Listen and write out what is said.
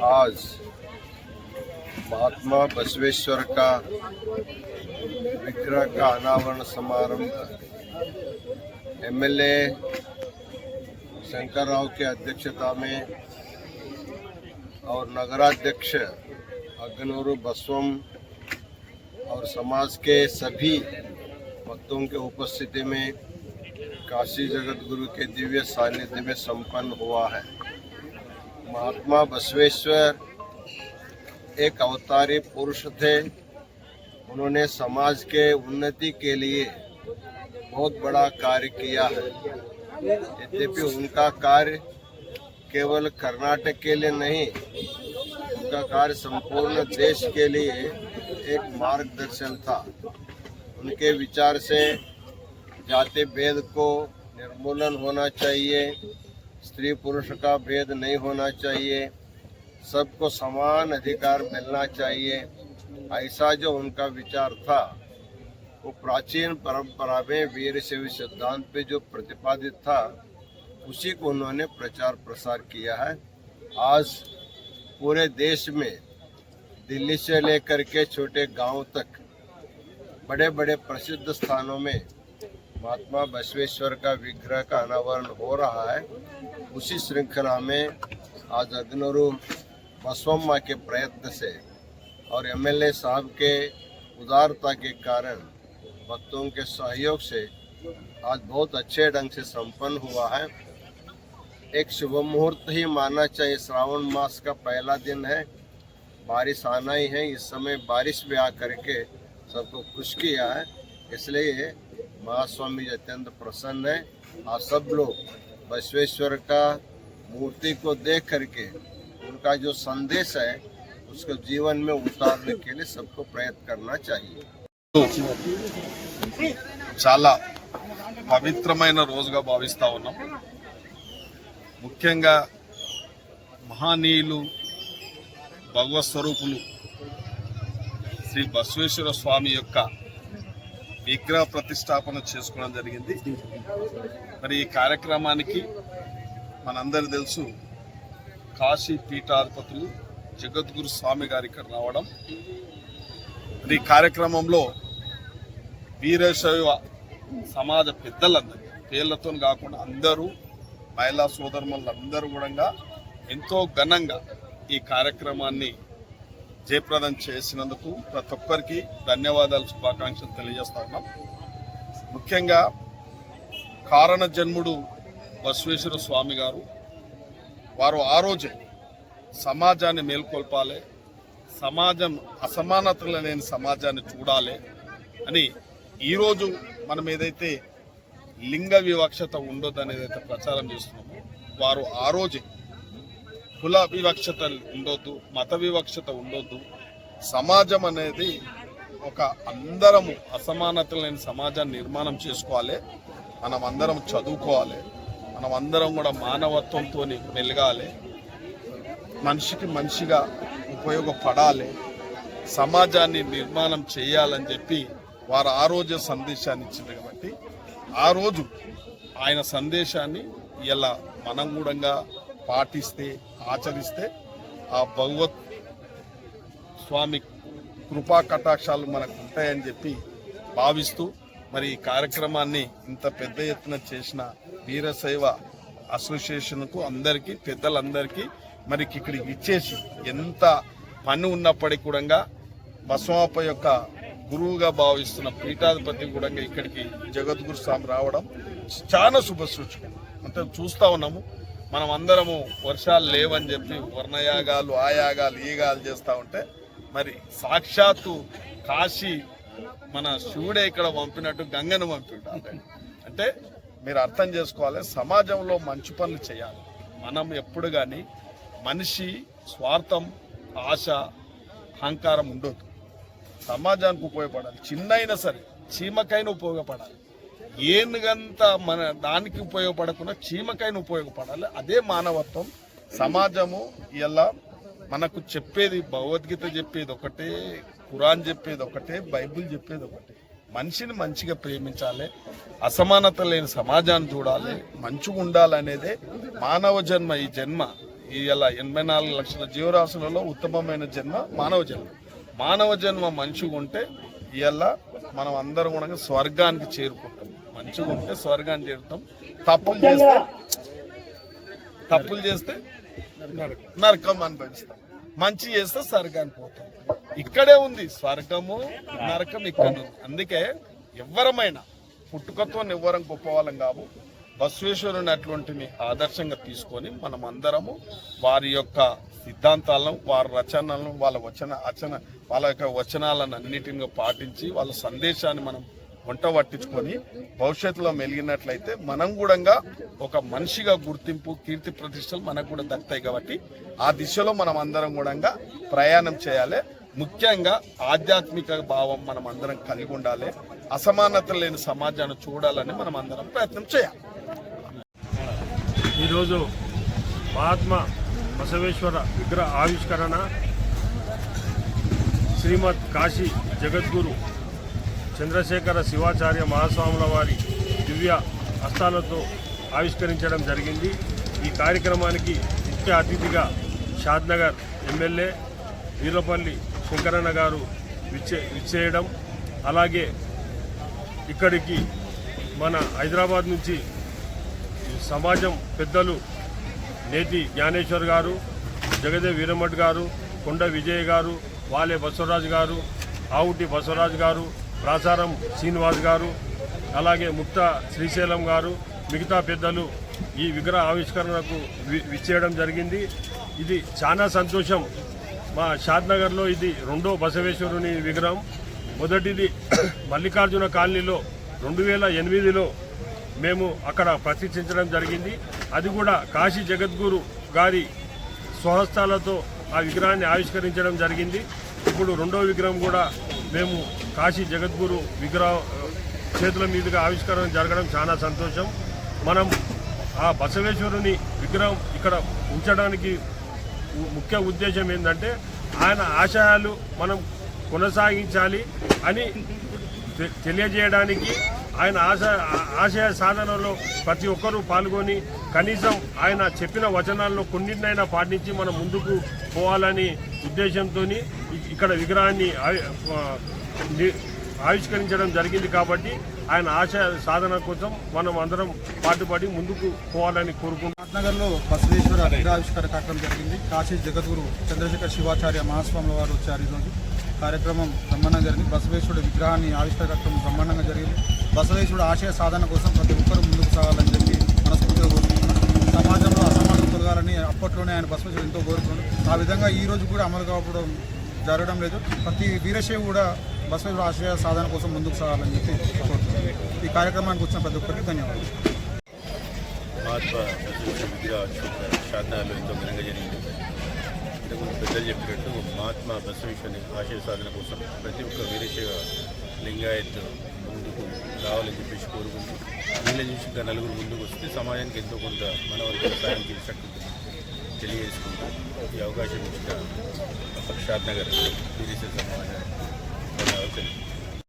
आज महात्मा बसवेश्वर का विग्रह का अनावरण समारोह एमएलए शंकर राव की अध्यक्षता में और नगराध्यक्ष अग्नूरू बसवम और समाज के सभी भक्तों के उपस्थिति में काशी जगत गुरु के दिव्य सानिध्य में संपन्न हुआ है। महात्मा बसवेश्वर एक अवतारी पुरुष थे। उन्होंने समाज के उन्नति के लिए बहुत बड़ा कार्य किया है। यद्यपि उनका कार्य केवल कर्नाटक के लिए नहीं, उनका कार्य संपूर्ण देश के लिए एक मार्गदर्शन था। उनके विचार से जाति भेद को निर्मूलन होना चाहिए, स्त्री पुरुष का भेद नहीं होना चाहिए, सबको समान अधिकार मिलना चाहिए। ऐसा जो उनका विचार था वो प्राचीन परंपरा में वीर शैव सिद्धांत पे जो प्रतिपादित था उसी को उन्होंने प्रचार प्रसार किया है। आज पूरे देश में दिल्ली से लेकर के छोटे गांव तक बड़े बड़े प्रसिद्ध स्थानों में महात्मा बसवेश्वर का विग्रह का अनावरण हो रहा है। उसी श्रृंखला में आज अग्नूरू बसवम्मा के प्रयत्न से और एमएलए साहब के उदारता के कारण भक्तों के सहयोग से आज बहुत अच्छे ढंग से संपन्न हुआ है। एक शुभ मुहूर्त ही मानना चाहिए। श्रावण मास का पहला दिन है, बारिश आना ही है। इस समय बारिश भी आ करके सबको खुश किया है, इसलिए महास्वामी जी अत्यंत प्रसन्न है। आप सब लोग बसवेश्वर का मूर्ति को देख करके उनका जो संदेश है उसको जीवन में उतारने के लिए सबको प्रयत्न करना चाहिए। చాలా పవిత్రమైన రోజుగా భావిస్తా ఉన్నాం। ముఖ్యంగా మహానీయులు భగవత్ స్వరూపులు శ్రీ బసవేశ్వర స్వామి యొక్క విగ్రహ ప్రతిష్టాపన చేసుకోవడం జరిగింది। మరి ఈ కార్యక్రమానికి మనందరూ తెలుసు కాశీ పీఠాధిపతులు జగద్గురు స్వామి గారి ఇక్కడ రావడం। మరి ఈ కార్యక్రమంలో వీరశైవ సమాజ పెద్దలందరూ పేర్లతో కాకుండా అందరూ మహిళా సోదరులందరూ కూడా ఎంతో ఘనంగా ఈ కార్యక్రమాన్ని జయప్రదం చేసినందుకు ప్రతి ఒక్కరికి ధన్యవాదాలు, శుభాకాంక్షలు తెలియజేస్తా ఉన్నాం। ముఖ్యంగా కారణ జన్ముడు బసవేశ్వర స్వామి గారు వారు ఆ రోజే సమాజాన్ని మేల్కొల్పాలి, సమాజం అసమానతలు లేని సమాజాన్ని చూడాలి అని ఈరోజు మనం ఏదైతే లింగ వివక్షత ఉండొద్దు ఏదైతే ప్రచారం చేస్తున్నామో వారు ఆ రోజే కుల వివక్షత ఉండొద్దు, మత వివక్షత ఉండొద్దు, సమాజం అనేది ఒక అందరము అసమానతలు లేని సమాజాన్ని నిర్మాణం చేసుకోవాలి, మనం అందరం చదువుకోవాలి, మనం అందరం కూడా మానవత్వంతో మెలగాలి, మనిషికి మనిషిగా ఉపయోగపడాలి, సమాజాన్ని నిర్మాణం చేయాలని చెప్పి వారు ఆ రోజే సందేశాన్ని ఇచ్చింది। కాబట్టి ఆ రోజు ఆయన సందేశాన్ని ఇలా మనం కూడా పాటిస్తే ఆచరిస్తే ఆ భగవత్ స్వామి కృపా కటాక్షాలు మనకు ఉంటాయని చెప్పి భావిస్తూ మరి ఈ కార్యక్రమాన్ని ఇంత పెద్ద ఎత్తున చేసిన వీరశైవ అసోసియేషన్కు అందరికీ పెద్దలందరికీ మరి ఇక్కడికి ఇచ్చేసి ఎంత పని ఉన్నప్పటికీ కూడా బసవప్ప యొక్క గురువుగా భావిస్తున్న పీఠాధిపతి కూడా ఇక్కడికి జగద్గురు స్వామి రావడం చాలా శుభసూచకం। అంటే చూస్తూ ఉన్నాము మనం అందరము వర్షాలు లేవని చెప్పి వర్ణయాగాలు ఆయాగాలు ఈగాలు చేస్తూ ఉంటే మరి సాక్షాత్తు కాశీ మన శివుడే ఇక్కడ పంపినట్టు గంగను పంపిండు। అంటే మీరు అర్థం చేసుకోవాలి, సమాజంలో మంచి పనులు చేయాలి। మనం ఎప్పుడు కానీ మనిషి స్వార్థం, ఆశ, అహంకారం ఉండొద్దు, సమాజానికి ఉపయోగపడాలి, చిన్నైనా సరే చీమకైనా ఉపయోగపడాలి, ఏనుగంత మన దానికి ఉపయోగపడకుండా చీమకైనా ఉపయోగపడాలి। అదే మానవత్వం। సమాజము ఇలా మనకు చెప్పేది భగవద్గీత చెప్పేది ఒకటే, ఖురాన్ చెప్పేది ఒకటే, బైబిల్ చెప్పేది ఒకటే, మనిషిని మంచిగా ప్రేమించాలి, అసమానత లేని సమాజాన్ని చూడాలి, మంచిగా ఉండాలనేదే మానవ జన్మ। ఈ జన్మ ఇలా 84 లక్షల జీవరాశులలో ఉత్తమమైన జన్మ మానవ జన్మ మంచిగా ఉంటే ఇలా మనం అందరం కూడా స్వర్గానికి చేరుకుంటాం. మంచిగా ఉంటే స్వర్గానికి చేరుతాం. తప్పులు చేస్తే నరకం అనుభవిస్తాం. మంచి చేస్తే స్వర్గానికి పోతాం. ఇక్కడే ఉంది స్వర్గము నరకం ఇక్కడ ఉంది. అందుకే ఎవరమైనా పుట్టుకతో ఎవ్వరం గొప్ప వాళ్ళం కావు. బసవేశ్వరుని అటువంటిని ఆదర్శంగా తీసుకొని మనం అందరము వారి యొక్క సిద్ధాంతాలను, వారి రచనలను, వాళ్ళ యొక్క వచనాలను అన్నిటిని పాటించి వాళ్ళ సందేశాన్ని మనం వంట పట్టించుకొని భవిష్యత్తులో మెలిగినట్లయితే మనం కూడా ఒక మనిషిగా గుర్తింపు, కీర్తి ప్రతిష్టలు మనకు కూడా దక్కుతాయి. కాబట్టి ఆ దిశలో మనం అందరం కూడా ప్రయాణం చేయాలి. ముఖ్యంగా ఆధ్యాత్మిక భావం మనం అందరం కలిగి ఉండాలి. అసమానత లేని సమాజాన్ని చూడాలని మనం అందరం ప్రయత్నం చేయాలి. ఈరోజు మహాత్మా బసవేశ్వర విగ్రహ ఆవిష్కరణ శ్రీమద్ కాశీ జగద్గురు చంద్రశేఖర శివాచార్య మహాస్వాముల వారి దివ్య హస్తాలతో ఆవిష్కరించడం జరిగింది. ఈ కార్యక్రమానికి ముఖ్య అతిథిగా షాద్నగర్ ఎమ్మెల్యే వీర్లపల్లి శంకరన్న గారు విచ్చేయడం, అలాగే ఇక్కడికి మన హైదరాబాద్ నుంచి సమాజం పెద్దలు నేతి జ్ఞానేశ్వర్ గారు, జగదేవ్ వీరమఠ్ గారు, కొండ విజయ్ గారు, వాలే బసవరాజు గారు, ఆవుటి బసవరాజు గారు, ప్రాసారం శ్రీనివాస్ గారు, అలాగే ముక్తా శ్రీశైలం గారు, మిగతా పెద్దలు ఈ విగ్రహ ఆవిష్కరణకు విచ్చేయడం జరిగింది. ఇది చాలా సంతోషం. మా షాద్నగర్లో ఇది రెండో బసవేశ్వరుని విగ్రహం. మొదటిది మల్లికార్జున కాలనీలో 2008లో మేము అక్కడ ప్రతిష్ఠించడం జరిగింది. అది కూడా కాశీ జగద్గురు గారి స్వహస్తాలతో ఆ విగ్రహాన్ని ఆవిష్కరించడం జరిగింది. ఇప్పుడు రెండో విగ్రహం కూడా మేము కాశీ జగద్గురు విగ్రహ చేతుల మీదుగా ఆవిష్కరణ జరగడం చాలా సంతోషం. మనం ఆ బసవేశ్వరుని విగ్రహం ఇక్కడ ఉంచడానికి ముఖ్య ఉద్దేశం ఏంటంటే ఆయన ఆశయాలు మనం కొనసాగించాలి అని తెలియజేయడానికి, ఆయన ఆశయ సాధనలో ప్రతి ఒక్కరూ పాల్గొని కనీసం ఆయన చెప్పిన వచనాల్లో కొన్నిటినైనా పాటించి మనం ముందుకు పోవాలని ఉద్దేశంతో ఇక్కడ విగ్రహాన్ని ఆవిష్కరించడం జరిగింది. కాబట్టి ఆయన ఆశయ సాధన కోసం మనం అందరం పాటుపడి ముందుకు పోవాలని కోరుకుంటున్నాం. నగర్లో బసవేశ్వర విగ్రహావిష్కరణ కార్యక్రమం జరిగింది. కాశీ జగద్గురు చంద్రశేఖర శివాచార్య మహాస్వాముల వారు వచ్చారు. ఈరోజు కార్యక్రమం బ్రహ్మాండంగా జరిగింది. బసవేశ్వరుడు విగ్రహాన్ని ఆవిష్కరణ కార్యక్రమం బ్రహ్మాండంగా జరిగింది. బసవేశ్వరుడు ఆశయ సాధన కోసం ప్రతి ఒక్కరూ ముందుకు సాగాలని చెప్పి మనస్ఫూర్తిగా కోరుకుంటున్నాం. సమాజంలో అసమానత తొలగాలని అప్పట్లోనే ఆయన బసవేశ్వరుడు ఎంతో కోరుకున్నాడు. ఆ విధంగా ఈ రోజు కూడా అమలు కావడం జరగడం లేదు. ప్రతి వీరశైవి కూడా బసవేశ్వరుడు ఆశయ సాధన కోసం ముందుకు సాగాలని చెప్పి కోరుతున్నాం. ఈ కార్యక్రమానికి వచ్చిన ప్రతి ఒక్కరికి ధన్యవాదాలు. మహాత్మా బసవేశ్వర విగ్రహ షాద్నగర్లో ఎంతో ఘనంగా జరిగింది. ఇంతకుముందు పెద్దలు చెప్పినట్టు మహాత్మా బసవేశ్వరుని ఆశయ సాధన కోసం ప్రతి ఒక్క వీరశైవ లింగాయత్ ముందుకు రావాలని చెప్పేసి కోరుకుంటూ వీళ్ళ చూసి ఇంకా నలుగురు ముందుకు వస్తే సమాజానికి ఎంతో కొంత మనవంతుల సాయం చేసినట్టు తెలియజేసుకుంటూ ఈ అవకాశం ఇచ్చిన షాద్నగర్ వీరశైవ సమాజానికి ధన్యవాదాలు.